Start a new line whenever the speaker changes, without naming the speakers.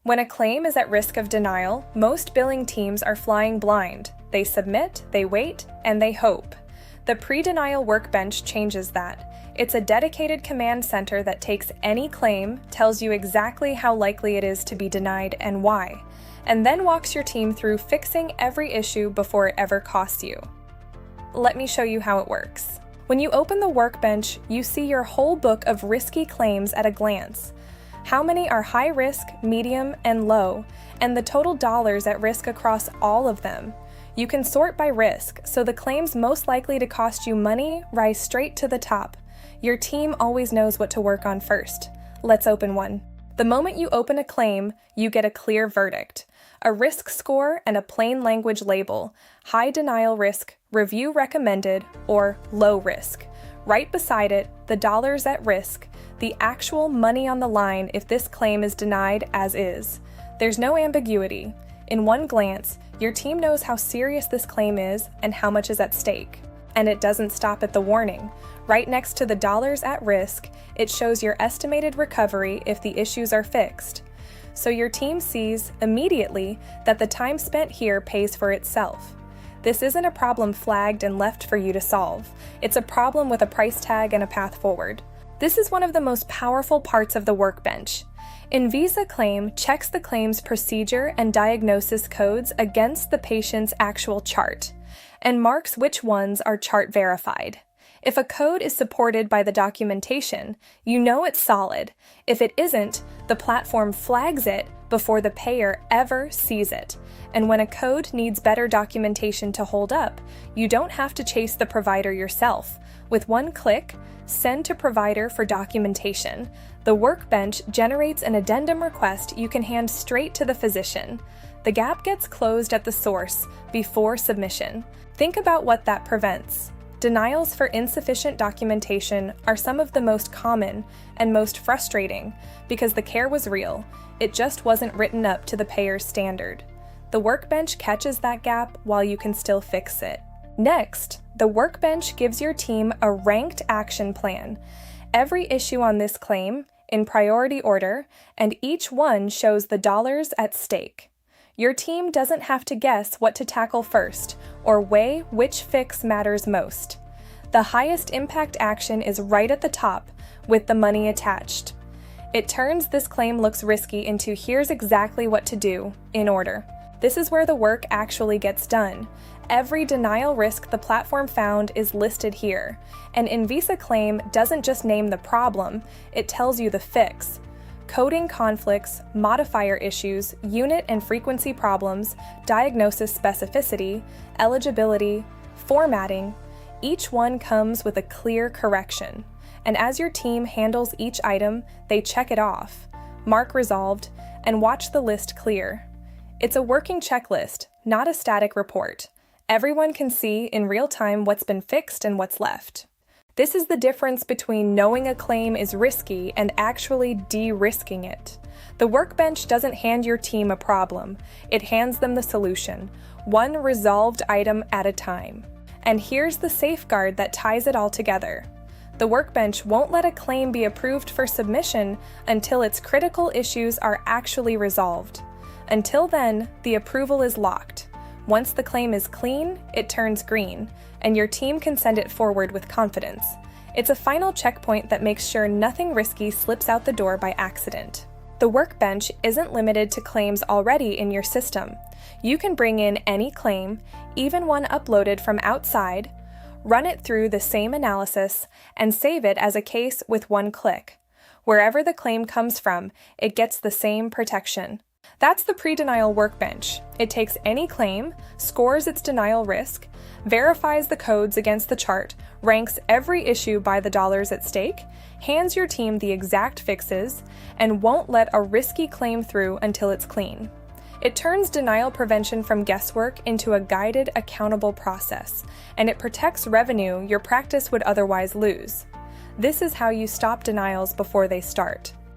When a claim is at risk of denial, most billing teams are flying blind. They submit, they wait, and they hope. The pre-denial workbench changes that. It's a dedicated command center that takes any claim, tells you exactly how likely it is to be denied and why, and then walks your team through fixing every issue before it ever costs you. Let me show you how it works. When you open the workbench, you see your whole book of risky claims at a glance. How many are high risk, medium, and low, and the total dollars at risk across all of them. You can sort by risk, so the claims most likely to cost you money rise straight to the top. Your team always knows what to work on first. Let's open one. The moment you open a claim, you get a clear verdict. A risk score and a plain language label, high denial risk, review recommended, or low risk. Right beside it, the dollars at risk, the actual money on the line if this claim is denied as is. There's no ambiguity. In one glance, your team knows how serious this claim is and how much is at stake. And it doesn't stop at the warning. Right next to the dollars at risk, it shows your estimated recovery if the issues are fixed. So your team sees immediately that the time spent here pays for itself. This isn't a problem flagged and left for you to solve. It's a problem with a price tag and a path forward. This is one of the most powerful parts of the workbench. InvisaClaim checks the claim's procedure and diagnosis codes against the patient's actual chart, and marks which ones are chart verified. If a code is supported by the documentation, you know it's solid. If it isn't, the platform flags it before the payer ever sees it. And when a code needs better documentation to hold up, you don't have to chase the provider yourself. With one click, send to provider for documentation. The workbench generates an addendum request you can hand straight to the physician. The gap gets closed at the source before submission. Think about what that prevents. Denials for insufficient documentation are some of the most common and most frustrating because the care was real, it just wasn't written up to the payer's standard. The workbench catches that gap while you can still fix it. Next, the workbench gives your team a ranked action plan. Every issue on this claim, in priority order, and each one shows the dollars at stake. Your team doesn't have to guess what to tackle first or weigh which fix matters most. The highest impact action is right at the top with the money attached. It turns this claim looks risky into here's exactly what to do in order. This is where the work actually gets done. Every denial risk the platform found is listed here, and InvisaClaim doesn't just name the problem, it tells you the fix. Coding conflicts, modifier issues, unit and frequency problems, diagnosis specificity, eligibility, formatting, each one comes with a clear correction. And as your team handles each item, they check it off, mark resolved, and watch the list clear. It's a working checklist, not a static report. Everyone can see in real time what's been fixed and what's left. This is the difference between knowing a claim is risky and actually de-risking it. The workbench doesn't hand your team a problem, it hands them the solution, one resolved item at a time. And here's the safeguard that ties it all together. The workbench won't let a claim be approved for submission until its critical issues are actually resolved. Until then, the approval is locked. Once the claim is clean, it turns green, and your team can send it forward with confidence. It's a final checkpoint that makes sure nothing risky slips out the door by accident. The workbench isn't limited to claims already in your system. You can bring in any claim, even one uploaded from outside, run it through the same analysis, and save it as a case with one click. Wherever the claim comes from, it gets the same protection. That's the pre-denial workbench. It takes any claim, scores its denial risk, verifies the codes against the chart, ranks every issue by the dollars at stake, hands your team the exact fixes, and won't let a risky claim through until it's clean. It turns denial prevention from guesswork into a guided, accountable process, and it protects revenue your practice would otherwise lose. This is how you stop denials before they start.